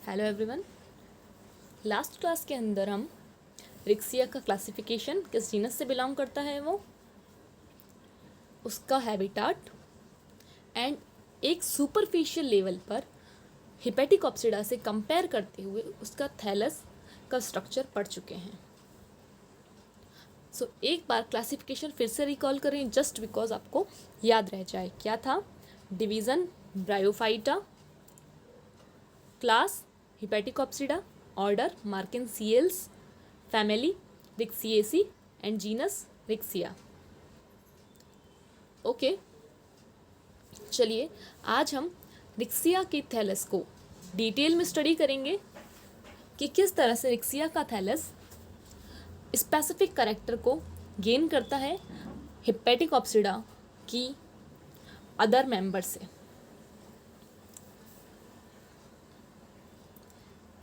Hello everyone. Last class के अंदर हम रिक्सिया का क्लासिफिकेशन किस जीनस से बिलोंग करता है वो, उसका हैबिटाट एंड एक सुपरफिशियल लेवल पर हिपेटिकोप्सिडा से कंपेयर करते हुए उसका थैलस का स्ट्रक्चर पढ़ चुके हैं। सो एक बार क्लासिफिकेशन फिर से रिकॉल करें जस्ट बिकॉज आपको याद रह जाए। क्या था? Division Bryophyta, class Hepaticopsida, order Marchantiales, family Ricciaceae and genus Riccia. Okay, चलिए आज हम रिक्सिया के थैलस को डिटेल में स्टडी करेंगे कि किस तरह से रिक्सिया का थैलस स्पेसिफिक कैरेक्टर को गेन करता है हिपेटिकोप्सिडा की अदर मेंबर से।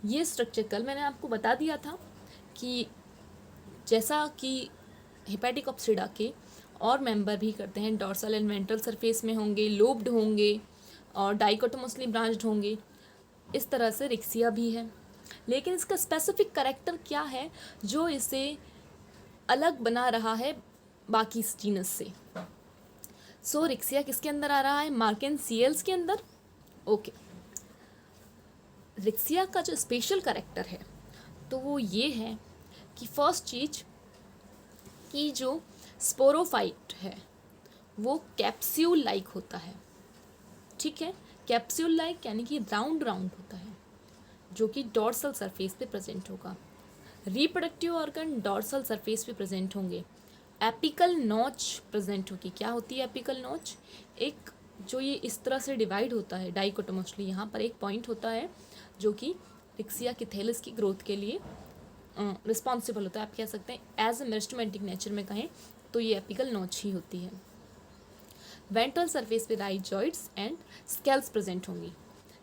ये स्ट्रक्चर कल मैंने आपको बता दिया था कि जैसा कि हिपेटिकोप्सिडा के और मेंबर भी करते हैं, डॉर्सल एंड वेंट्रल सरफेस में होंगे, लोब्ड होंगे और डाइकोटोमसली ब्रांच्ड होंगे, इस तरह से रिक्सिया भी है। लेकिन इसका स्पेसिफिक कैरेक्टर क्या है जो इसे अलग बना रहा है बाकी जीनस से? सो रिक्सिया किसके अंदर आ रहा है? मार्केंसियल्स के अंदर। ओके, रिक्सिया का जो स्पेशल कैरेक्टर है तो वो ये है कि फर्स्ट चीज कि जो स्पोरोफाइट है वो कैप्सूल लाइक होता है। ठीक है, कैप्सूल लाइक यानी कि राउंड राउंड होता है जो कि डॉर्सल सरफेस पे प्रेजेंट होगा। रिप्रोडक्टिव ऑर्गन डॉर्सल सरफेस पे प्रेजेंट होंगे। एपिकल नॉच प्रेजेंट होगी। क्या होती है एपिकल नॉच? एक जो ये इस तरह से डिवाइड होता है डाइकोटोमसली, यहाँ पर एक पॉइंट होता है जो कि रिक्सिया की थैलस की ग्रोथ के लिए रिस्पॉन्सिबल होता है। आप कह सकते हैं एज ए मेरिस्टेमेटिक नेचर में कहें तो ये एपिकल नॉच ही होती है। वेंट्रल सरफेस पे राइजॉइड्स एंड स्केल्स प्रेजेंट होंगी।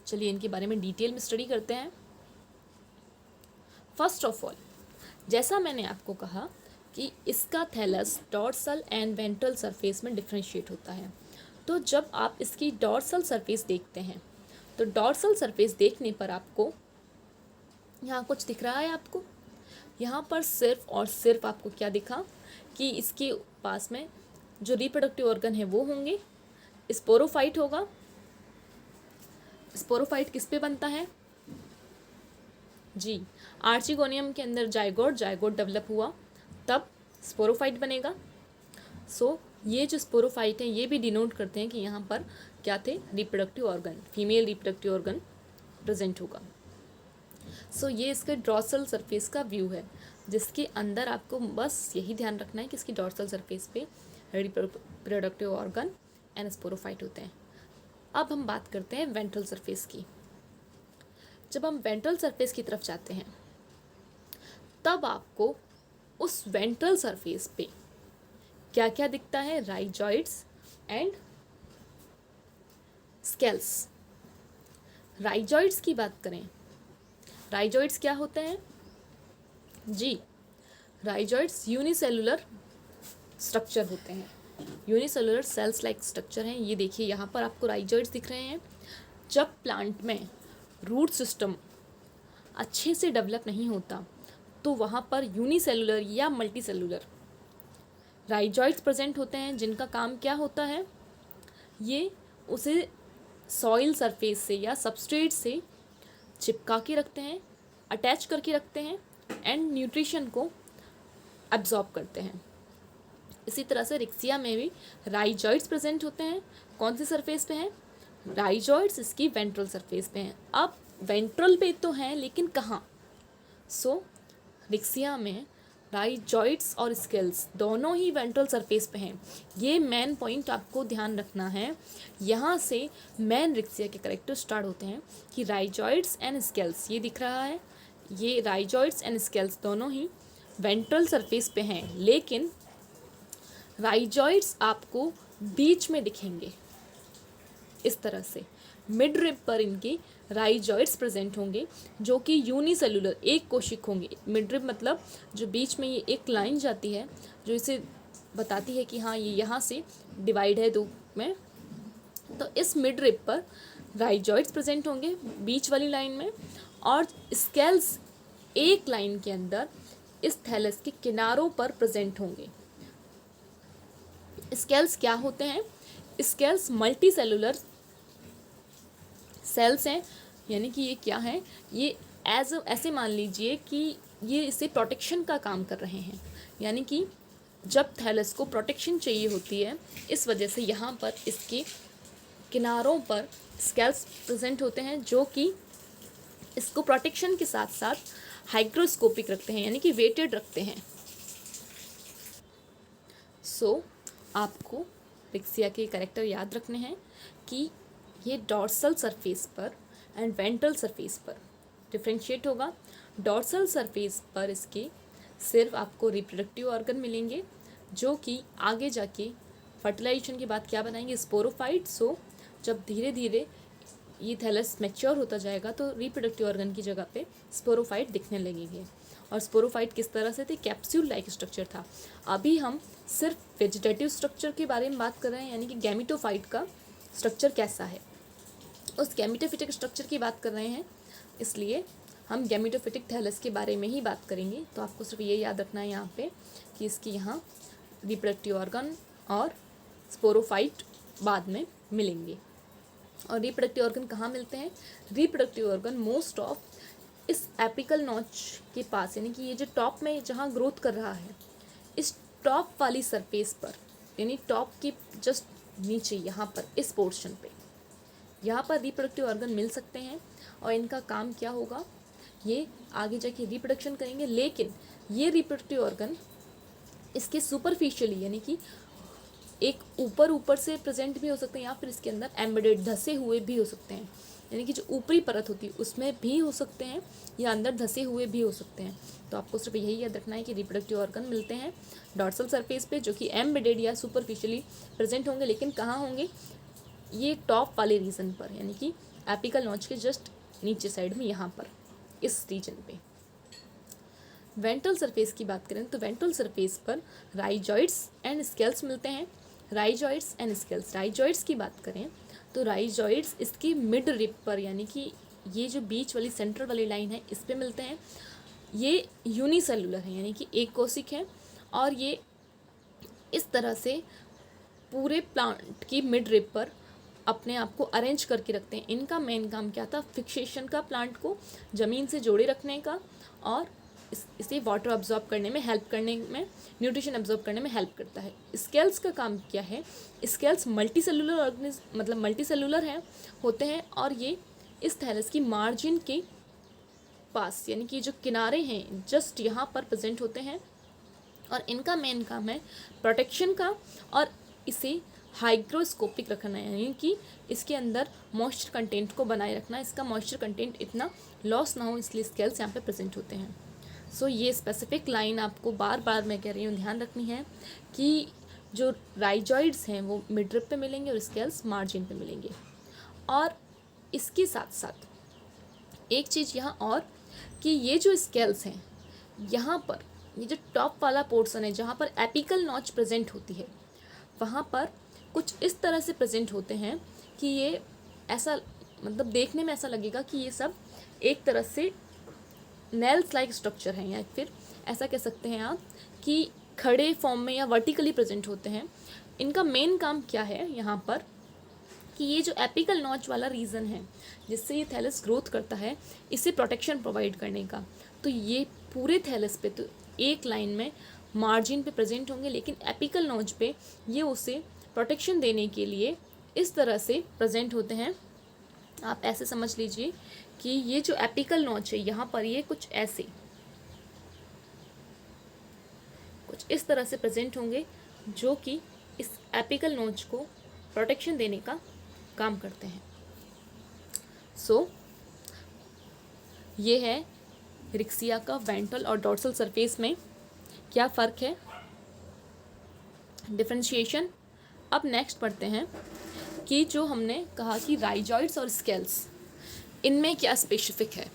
चलिए इनके बारे में डिटेल में स्टडी करते हैं। फर्स्ट ऑफ ऑल, जैसा मैंने आपको कहा कि इसका thallus dorsal and ventral surface में डिफ्रेंशिएट होता है। तो जब आप इसकी डॉर्सल सरफेस देखते हैं तो डॉर्सल सरफेस देखने पर आपको यहाँ कुछ दिख रहा है। आपको यहाँ पर सिर्फ और सिर्फ आपको क्या दिखा कि इसके पास में जो रिप्रोडक्टिव ऑर्गन है वो होंगे, स्पोरोफाइट होगा। स्पोरोफाइट किस पे बनता है? जी, आर्चिगोनियम के अंदर जाइगोट डेवलप हुआ तब स्पोरोफाइट बनेगा। सो ये जो स्पोरोफाइट है ये भी डिनोट करते हैं कि यहाँ पर क्या थे? Reproductive organ, female reproductive organ present होगा। सो ये इसके डॉर्सल सरफेस का व्यू है जिसके अंदर आपको बस यही ध्यान रखना है कि इसकी डॉर्सल सरफेस पे रिप्रोडक्टिव ऑर्गन एंड स्पोरोफाइट होते हैं। अब हम बात करते हैं वेंट्रल सरफेस की। जब हम वेंट्रल सरफेस की तरफ जाते हैं तब आपको उस वेंट्रल सरफेस पे क्या क्या दिखता है? Rhizoids and scales. राइजॉइड्स की बात करें, राइजॉइड्स क्या होते हैं? जी, राइजॉइड्स यूनिसेलुलर स्ट्रक्चर होते हैं। यूनिसेलुलर सेल्स लाइक स्ट्रक्चर हैं। ये देखिए यहाँ पर आपको राइजॉइड्स दिख रहे हैं। जब प्लांट में रूट सिस्टम अच्छे से डेवलप नहीं होता तो वहाँ पर यूनिसेलुलर या मल्टीसेलुलर राइजॉइड्स प्रेजेंट होते हैं जिनका काम क्या होता है? ये उसे सॉइल सरफेस से या सबस्ट्रेट से चिपका के रखते हैं, अटैच करके रखते हैं एंड न्यूट्रिशन को एब्जॉर्ब करते हैं। इसी तरह से रिक्सिया में भी राइजॉइड्स प्रेजेंट होते हैं। कौन सी सरफेस पे हैं? राइजॉइड्स इसकी वेंट्रल सरफेस पे हैं। अब वेंट्रल पे तो हैं लेकिन कहाँ? सो रिक्सिया में राइजॉइड्स और स्केल्स दोनों ही वेंट्रल सरफेस पे हैं। ये मेन पॉइंट आपको ध्यान रखना है। यहाँ से मेन रिक्सिया के कैरेक्टर स्टार्ट होते हैं कि राइजॉइड्स एंड स्केल्स, ये दिख रहा है, ये राइजॉइड्स एंड स्केल्स दोनों ही वेंट्रल सरफेस पे हैं। लेकिन राइजॉइड्स आपको बीच में दिखेंगे इस तरह से। मिड रिब पर इनके राइजॉइड्स प्रेजेंट होंगे जो कि यूनिसेलुलर, एक कोशिक होंगे। मिड रिब मतलब जो बीच में ये एक लाइन जाती है जो इसे बताती है कि हाँ ये यहाँ से डिवाइड है दो में। तो इस मिड रिब पर राइजॉइड्स प्रेजेंट होंगे बीच वाली लाइन में और स्केल्स एक लाइन के अंदर इस थैलस के किनारों पर प्रेजेंट होंगे। स्केल्स क्या होते हैं? स्केल्स मल्टी सेलुलर सेल्स हैं, यानी कि ये क्या है, ये ऐसे मान लीजिए कि ये इसे प्रोटेक्शन का काम कर रहे हैं, यानी कि जब थैलस को प्रोटेक्शन चाहिए होती है, इस वजह से यहाँ पर इसके किनारों पर स्केल्स प्रेजेंट होते हैं जो कि इसको प्रोटेक्शन के साथ साथ हाइग्रोस्कोपिक रखते हैं, यानी कि वेटेड रखते हैं। सो आपको रिक्सिया के कैरेक्टर याद रखने हैं कि ये डॉर्सल सरफेस पर एंड वेंट्रल सरफेस पर डिफ्रेंशिएट होगा। डॉर्सल सरफेस पर इसके सिर्फ आपको रिप्रोडक्टिव ऑर्गन मिलेंगे जो कि आगे जाके फर्टिलाइजेशन के बाद क्या बनाएंगे, स्पोरोफाइट। सो जब धीरे धीरे ये थैलस मैच्योर होता जाएगा तो रिप्रोडक्टिव ऑर्गन की जगह पे स्पोरोफाइट दिखने लगेंगे। और स्पोरोफाइट किस तरह से थे? कैप्सूल लाइक स्ट्रक्चर था। अभी हम सिर्फ वेजिटेटिव स्ट्रक्चर के बारे में बात कर रहे हैं, यानी कि गैमेटोफाइट का स्ट्रक्चर कैसा है, उस गैमेटोफिटिक स्ट्रक्चर की बात कर रहे हैं, इसलिए हम गैमेटोफिटिक थैलस के बारे में ही बात करेंगे। तो आपको सिर्फ ये याद रखना है यहाँ पे कि इसकी यहाँ रिप्रोडक्टिव ऑर्गन और स्पोरोफाइट बाद में मिलेंगे। और रिप्रोडक्टिव ऑर्गन कहाँ मिलते हैं? रिप्रोडक्टिव ऑर्गन मोस्ट ऑफ इस एपिकल नॉच के पास, यानी कि ये जो टॉप में जहाँ ग्रोथ कर रहा है, इस टॉप वाली सरफेस पर, यानी टॉप की जस्ट नीचे यहाँ पर इस पोर्शन पे, यहाँ पर रिप्रोडक्टिव ऑर्गन मिल सकते हैं। और इनका काम क्या होगा, ये आगे जाके रिप्रोडक्शन करेंगे, लेकिन ये रिप्रोडक्टिव ऑर्गन इसके सुपरफिशियली, यानी कि एक ऊपर से प्रेजेंट भी हो सकते हैं या फिर इसके अंदर एम्बेडेड धसे हुए भी हो सकते हैं, यानी कि जो ऊपरी परत होती है उसमें भी हो सकते हैं या अंदर धसे हुए भी हो सकते हैं। तो आपको सिर्फ यही याद रखना है कि रिप्रोडक्टिव ऑर्गन मिलते हैं डॉर्सल सरफेस पे जो कि एम्बेडेड या सुपरफिशियली प्रेजेंट होंगे, लेकिन कहाँ होंगे? ये टॉप वाले रीजन पर, यानी कि एपिकल नॉच के जस्ट नीचे साइड में, यहाँ पर इस रीजन पे। वेंट्रल सरफेस की बात करें तो वेंट्रल सरफेस पर राइजॉइड्स एंड स्केल्स मिलते हैं। राइजॉइड्स एंड स्केल्स, राइजॉइड्स की बात करें तो राइजॉइड्स इसकी मिड रिप पर, यानी कि ये जो बीच वाली सेंट्रल वाली लाइन है इस पे मिलते हैं। ये यूनिसेलुलर है, यानी कि एक कोशिक है, और ये इस तरह से पूरे प्लांट की मिड रिप पर अपने आप को अरेंज करके रखते हैं। इनका मेन काम क्या था? फिक्सेशन का, प्लांट को ज़मीन से जोड़े रखने का, और इसे वाटर अब्जॉर्ब करने में हेल्प करने में, न्यूट्रिशन अब्जॉर्ब करने में हेल्प करता है। स्केल्स का काम क्या है? स्केल्स मल्टी सेलुलर ऑर्गेनिज्म, मतलब मल्टी सेलुलर हैं, होते हैं, और ये इस थैलस की मार्जिन के पास, यानी कि जो किनारे हैं जस्ट यहाँ पर प्रेजेंट होते हैं, और इनका मेन काम है प्रोटेक्शन का, और इसे हाइग्रोस्कोपिक रखना है, यानी कि इसके अंदर मॉइस्चर कंटेंट को बनाए रखना, इसका मॉइस्चर कंटेंट इतना लॉस ना हो, इसलिए स्केल्स यहाँ पे प्रेजेंट होते हैं। सो ये स्पेसिफिक लाइन आपको बार बार मैं कह रही हूँ ध्यान रखनी है कि जो राइजॉइड्स हैं वो मिडरिप पे मिलेंगे और स्केल्स मार्जिन पे मिलेंगे। और इसके साथ साथ एक चीज़ यहाँ और, कि ये जो स्केल्स हैं यहाँ पर, ये जो टॉप वाला पोर्शन है जहाँ पर एपिकल नॉच प्रेजेंट होती है, वहाँ पर कुछ इस तरह से प्रेजेंट होते हैं कि ये ऐसा, मतलब देखने में ऐसा लगेगा कि ये सब एक तरह से नेल्स लाइक स्ट्रक्चर है, या फिर ऐसा कह सकते हैं आप कि खड़े फॉर्म में या वर्टिकली प्रेजेंट होते हैं। इनका मेन काम क्या है यहाँ पर, कि ये जो एपिकल नॉच वाला रीजन है जिससे ये थैलस ग्रोथ करता है, इसे प्रोटेक्शन प्रोवाइड करने का। तो ये पूरे थैलस पे तो एक लाइन में मार्जिन पे प्रेजेंट होंगे, लेकिन एपिकल नॉच पे ये उसे प्रोटेक्शन देने के लिए इस तरह से प्रेजेंट होते हैं। आप ऐसे समझ लीजिए कि ये जो एपिकल नॉच है यहाँ पर, ये कुछ ऐसे, कुछ इस तरह से प्रेजेंट होंगे जो कि इस एपिकल नॉच को प्रोटेक्शन देने का काम करते हैं। सो ये है रिक्सिया का वेंट्रल और डॉर्सल सरफेस में क्या फ़र्क है, डिफरेंशिएशन। अब नेक्स्ट पढ़ते हैं कि जो हमने कहा कि राइजॉइड्स और स्केल्स, इनमें क्या स्पेसिफिक है।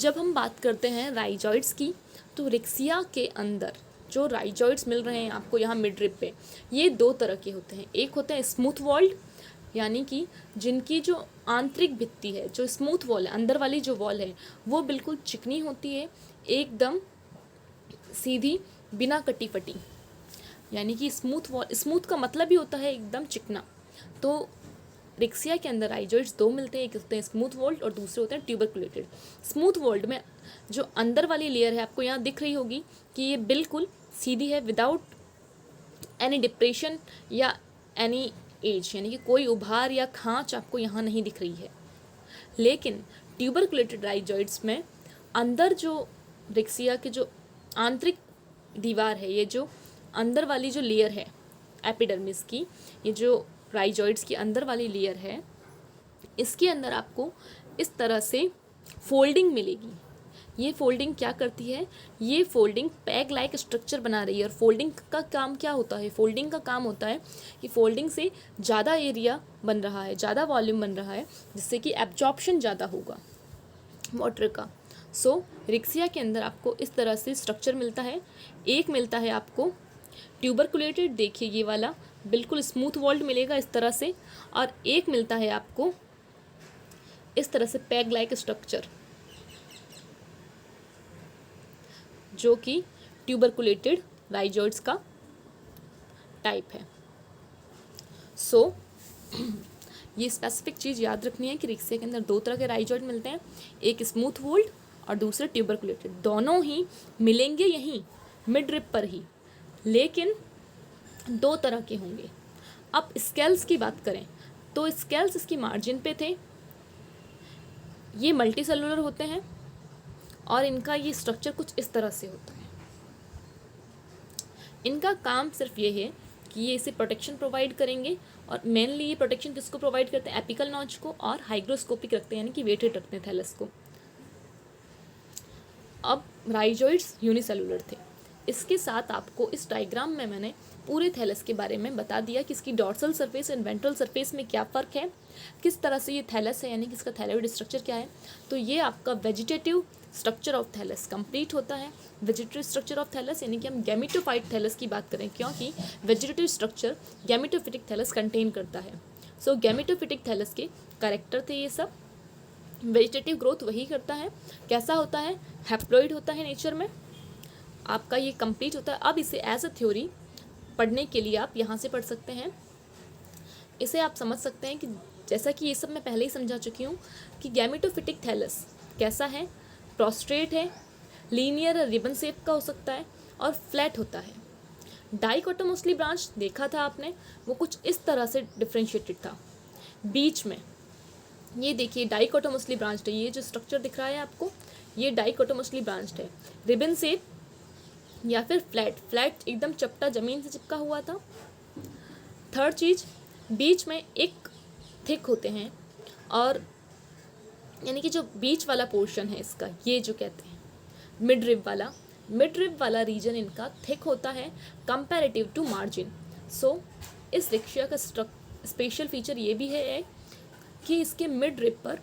जब हम बात करते हैं राइजॉइड्स की, तो रिक्सिया के अंदर जो राइजॉइड्स मिल रहे हैं आपको यहाँ मिडरिप पे, ये दो तरह के होते हैं। एक होते हैं स्मूथ वॉल्ड, यानी कि जिनकी जो आंतरिक भित्ति है, जो स्मूथ वॉल है, अंदर वाली जो वॉल है, वो बिल्कुल चिकनी होती है, एकदम सीधी, बिना कटी फटी। यानी कि स्मूथ वॉल, स्मूथ का मतलब ही होता है एकदम चिकना। तो रिक्सिया के अंदर राइजोइड्स दो मिलते हैं, एक होते हैं स्मूथ वॉल्ड और दूसरे होते हैं ट्यूबरकुलेटेड। स्मूथ वॉल्ड में जो अंदर वाली लेयर है, आपको यहाँ दिख रही होगी कि ये बिल्कुल सीधी है, विदाउट एनी डिप्रेशन या एनी एज, यानी कि कोई उभार या खांच आपको यहाँ नहीं दिख रही है। लेकिन ट्यूबरकुलेटेड राइजोइड्स में अंदर जो रिक्सिया के जो आंतरिक दीवार है, ये जो अंदर वाली जो लेयर है एपिडर्मिस की, ये जो राइजोइड्स की अंदर वाली लेयर है, इसके अंदर आपको इस तरह से फोल्डिंग मिलेगी। ये फोल्डिंग क्या करती है? ये फोल्डिंग पैग लाइक स्ट्रक्चर बना रही है। और फोल्डिंग का काम क्या होता है? फोल्डिंग का काम होता है कि फोल्डिंग से ज़्यादा एरिया बन रहा है, ज़्यादा वॉल्यूम बन रहा है, जिससे कि एब्जॉर्प्शन ज़्यादा होगा वाटर का। सो रिक्सिया के अंदर आपको इस तरह से स्ट्रक्चर मिलता है। एक मिलता है आपको ट्यूबरकुलेटेड, देखिए ये वाला बिल्कुल स्मूथ वॉल्ड मिलेगा इस तरह से, और एक मिलता है आपको इस तरह से पैग लाइक स्ट्रक्चर, जो कि ट्यूबरकुलेटेड राइजोइड्स का टाइप है। सो ये स्पेसिफिक चीज़ याद रखनी है कि रिक्सिया के अंदर दो तरह के राइजोइड मिलते हैं, एक स्मूथ वॉल्ड और दूसरे ट्यूबरकुलेटेड। दोनों ही मिलेंगे यहीं मिड रिब पर ही, लेकिन दो तरह के होंगे। अब स्केल्स की बात करें तो स्केल्स इसकी मार्जिन पे थे। ये मल्टी सेलुलर होते हैं और इनका ये स्ट्रक्चर कुछ इस तरह से होता है। इनका काम सिर्फ ये है कि ये इसे प्रोटेक्शन प्रोवाइड करेंगे, और मेनली ये प्रोटेक्शन किसको प्रोवाइड करते हैं? एपिकल नॉच को, और हाइग्रोस्कोपिक रखते हैं, यानी कि वेटेड रखते हैं थैलस को। अब राइजोइड्स यूनिसेलुलर थे। इसके साथ आपको इस डायग्राम में मैंने पूरे थैलस के बारे में बता दिया कि इसकी dorsal surface and ventral surface में क्या फ़र्क है, किस तरह से ये थैलस है, यानी कि इसका थैलेड स्ट्रक्चर क्या है। तो ये आपका vegetative structure of thallus complete होता है। वेजिटेटिव स्ट्रक्चर ऑफ थैलस यानी कि हम गैमेटोफाइट थैलस की बात करें, क्योंकि vegetative structure gametophytic thallus contain करता है। सो गैमेटोफिटिक थैलस के कैरेक्टर थे ये सब। वेजिटेटिव ग्रोथ वही करता है, कैसा होता है? हैप्लॉइड होता है नेचर में। आपका ये कंप्लीट होता है। अब इसे एज अ थ्योरी पढ़ने के लिए आप यहाँ से पढ़ सकते हैं। इसे आप समझ सकते हैं कि जैसा कि ये सब मैं पहले ही समझा चुकी हूँ कि गैमेटोफिटिक थैलस कैसा है, प्रोस्ट्रेट है, लीनियर रिबन शेप का हो सकता है और फ्लैट होता है। डाइकोटोमोसली ब्रांच देखा था आपने, वो कुछ इस तरह से डिफ्रेंशिएटेड था। बीच में ये देखिए डाइकोटोमोसली ब्रांच्ड है, ये जो स्ट्रक्चर दिख रहा है आपको, ये डाइकोटोमोसली ब्रांच्ड है। रिबन शेप या फिर फ्लैट एकदम चपटा ज़मीन से चिपका हुआ था। थर्ड चीज़, बीच में एक थिक होते हैं, और यानी कि जो बीच वाला पोर्शन है इसका, ये जो कहते हैं मिड रिब वाला रीजन इनका थिक होता है कंपैरेटिव टू मार्जिन। सो इस रिक्शा का स्पेशल फीचर ये भी है कि इसके मिड रिब पर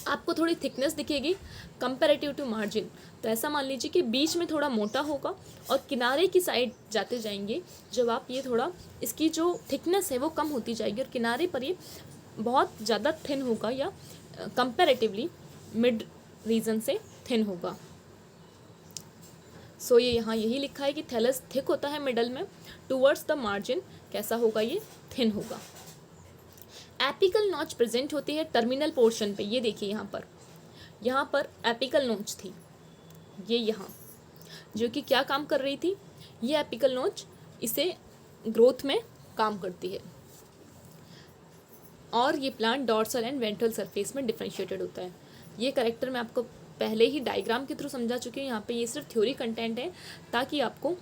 आपको थोड़ी थिकनेस दिखेगी कंपैरेटिव टू मार्जिन। तो ऐसा मान लीजिए कि बीच में थोड़ा मोटा होगा और किनारे की साइड जाते जाएंगे जब आप, ये थोड़ा इसकी जो थिकनेस है वो कम होती जाएगी, और किनारे पर ये बहुत ज़्यादा थिन होगा, या कंपैरेटिवली मिड रीजन से थिन होगा। सो ये यहाँ यही लिखा है कि थैलस थिक होता है मिडल में, टूवर्ड्स द मार्जिन कैसा होगा? ये थिन होगा। एपिकल नॉच प्रेजेंट होती है टर्मिनल पोर्शन पे। ये देखिए यहाँ पर एपिकल नोच थी, ये यहाँ, जो कि क्या काम कर रही थी? ये एपिकल नोच इसे ग्रोथ में काम करती है, और ये plant dorsal and ventral surface में डिफरेंशिएटेड होता है। ये करेक्टर मैं आपको पहले ही डायग्राम के थ्रू समझा चुकी हूँ। यहाँ पे ये सिर्फ थ्योरी कंटेंट है, ताकि आपको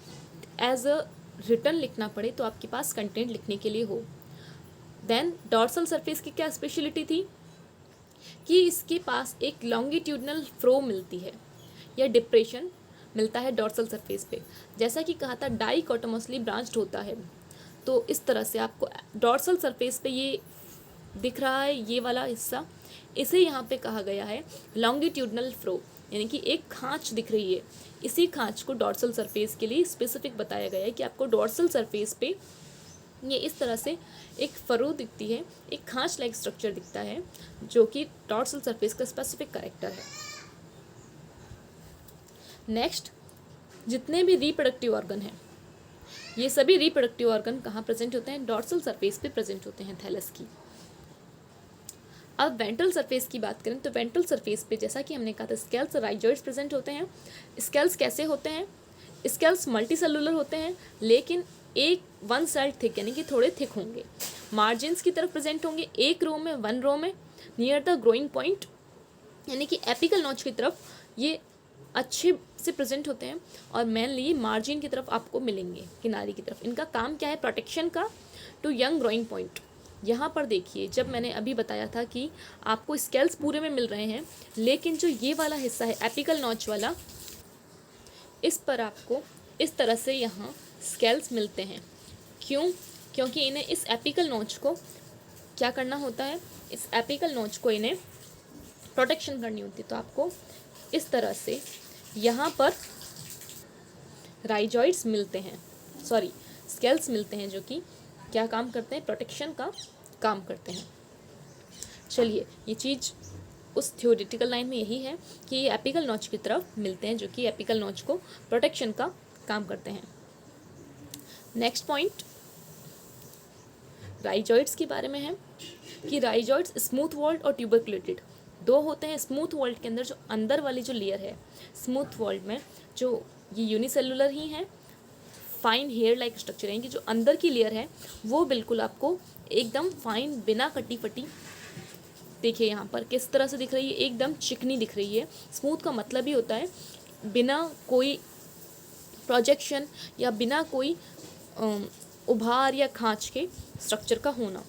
एज अ रिटर्न लिखना पड़े तो आपके पास कंटेंट लिखने के लिए हो। देन डॉर्सल सरफेस की क्या स्पेशलिटी थी कि इसके पास एक लॉन्गिट्यूडनल फ्रो मिलती है, या डिप्रेशन मिलता है डॉर्सल सरफेस पे। जैसा कि कहा था डाइकोटोमोसली ब्रांच्ड होता है, तो इस तरह से आपको डॉर्सल सरफेस पे ये दिख रहा है, ये वाला हिस्सा, इसे यहाँ पे कहा गया है लॉन्गिट्यूडनल फ्रो, यानी कि एक खांच दिख रही है। इसी खांच को डॉर्सल सरफेस के लिए स्पेसिफिक बताया गया है कि आपको डॉर्सल सरफेस पे ये इस तरह से एक फरो दिखती है, एक खांच लाइक स्ट्रक्चर दिखता है जो कि डॉर्सल सरफेस का स्पेसिफिक कैरेक्टर है। नेक्स्ट, जितने भी रिप्रोडक्टिव ऑर्गन हैं, ये सभी रिप्रोडक्टिव ऑर्गन कहाँ प्रेजेंट होते हैं? डॉर्सल सरफेस पे प्रेजेंट होते हैं थैलस की। अब वेंट्रल सरफेस की बात करें तो वेंट्रल सरफेस पे जैसा कि हमने कहा था स्केल्स और राइजॉइड्स प्रेजेंट होते हैं। स्केल्स कैसे होते हैं? स्केल्स मल्टीसेलुलर होते हैं लेकिन एक वन साइड थिक यानी कि थोड़े थिक होंगे, मार्जिन्स की तरफ प्रेजेंट होंगे, एक रो में, वन रो में नियर द ग्रोइंग पॉइंट यानी कि एपिकल नॉच की तरफ ये अच्छे से प्रेजेंट होते हैं और मेनली मार्जिन की तरफ आपको मिलेंगे, किनारे की तरफ। इनका काम क्या है? प्रोटेक्शन का टू यंग ग्रोइंग पॉइंट। यहाँ पर देखिए, जब मैंने अभी बताया था कि आपको स्केल्स पूरे में मिल रहे हैं लेकिन जो ये वाला हिस्सा है एपिकल नॉच वाला, इस पर आपको इस तरह से यहाँ स्केल्स मिलते हैं। क्यों? क्योंकि इन्हें इस एपिकल नॉच को क्या करना होता है? इस एपिकल नॉच को इन्हें प्रोटेक्शन करनी होती है। तो आपको इस तरह से यहाँ पर राइजॉइड्स मिलते हैं, सॉरी स्केल्स मिलते हैं जो कि क्या काम करते हैं? प्रोटेक्शन का काम करते हैं। चलिए, ये चीज़ उस थ्योरेटिकल लाइन में यही है कि ये एपिकल नॉच की तरफ मिलते हैं जो कि एपिकल नॉच को प्रोटेक्शन का काम करते हैं। नेक्स्ट पॉइंट राइजॉइड्स के बारे में है कि राइजॉइड्स स्मूथ वॉल्ड और ट्यूबरकुलेटेड दो होते हैं। स्मूथ वॉल्ड के अंदर जो अंदर वाली जो लेयर है, स्मूथ वॉल्ड में जो ये यूनिसेलुलर ही है, फाइन हेयर लाइक स्ट्रक्चर है कि जो अंदर की लेयर है वो बिल्कुल आपको एकदम फाइन, बिना कटी फटी, देखिए यहाँ पर किस तरह से दिख रही है, एकदम चिकनी दिख रही है। स्मूथ का मतलब ही होता है बिना कोई प्रोजेक्शन या बिना कोई उभार या खांच के स्ट्रक्चर का होना।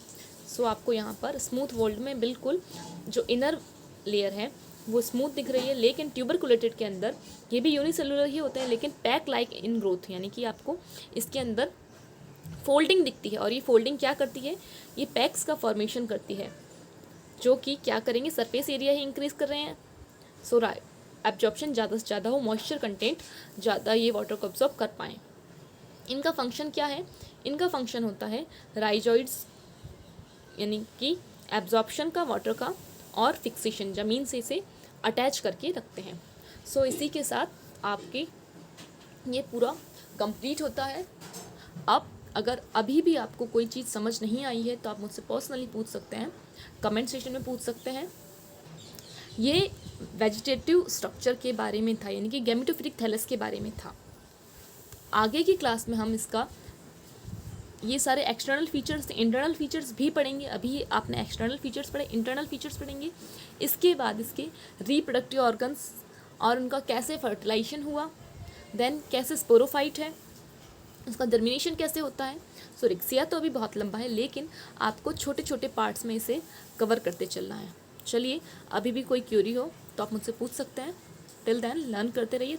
सो आपको यहाँ पर स्मूथ वॉल्ड में बिल्कुल जो इनर लेयर है वो स्मूथ दिख रही है, लेकिन ट्यूबरकुलेटेड के अंदर ये भी यूनिसेलुलर ही होते हैं लेकिन पैक लाइक इन ग्रोथ, यानी कि आपको इसके अंदर फोल्डिंग दिखती है। और ये फोल्डिंग क्या करती है? ये पैक्स का फॉर्मेशन करती है जो कि क्या करेंगे? सरफेस एरिया ही इंक्रीज कर रहे हैं। सो एब्जॉर्प्शन ज़्यादा से ज़्यादा हो, मॉइस्चर कंटेंट ज़्यादा ये वाटर को एब्जॉर्ब कर पाएँ। इनका फंक्शन क्या है? इनका फंक्शन होता है राइजॉइड्स यानी कि एब्जॉर्प्शन का वाटर का और फिक्सेशन, ज़मीन से इसे अटैच करके रखते हैं। सो इसी के साथ आपके ये पूरा कंप्लीट होता है। अब अगर अभी भी आपको कोई चीज़ समझ नहीं आई है तो आप मुझसे पर्सनली पूछ सकते हैं, कमेंट सेक्शन में पूछ सकते हैं। ये वेजिटेटिव स्ट्रक्चर के बारे में था, यानी कि गैमेटोफिटिक थैलस के बारे में था। आगे की क्लास में हम इसका ये सारे एक्सटर्नल फीचर्स, इंटरनल फीचर्स भी पढ़ेंगे। अभी आपने एक्सटर्नल फीचर्स पढ़े, इंटरनल फीचर्स पढ़ेंगे। इसके बाद इसके रिप्रोडक्टिव ऑर्गन्स और उनका कैसे फर्टिलाइजेशन हुआ, देन कैसे स्पोरोफाइट है, उसका जर्मिनेशन कैसे होता है। सो रिक्सिया तो अभी बहुत लंबा है लेकिन आपको छोटे छोटे पार्ट्स में इसे कवर करते चलना है। चलिए, अभी भी कोई क्यूरी हो तो आप मुझसे पूछ सकते हैं। टिल देन लर्न करते रहिए।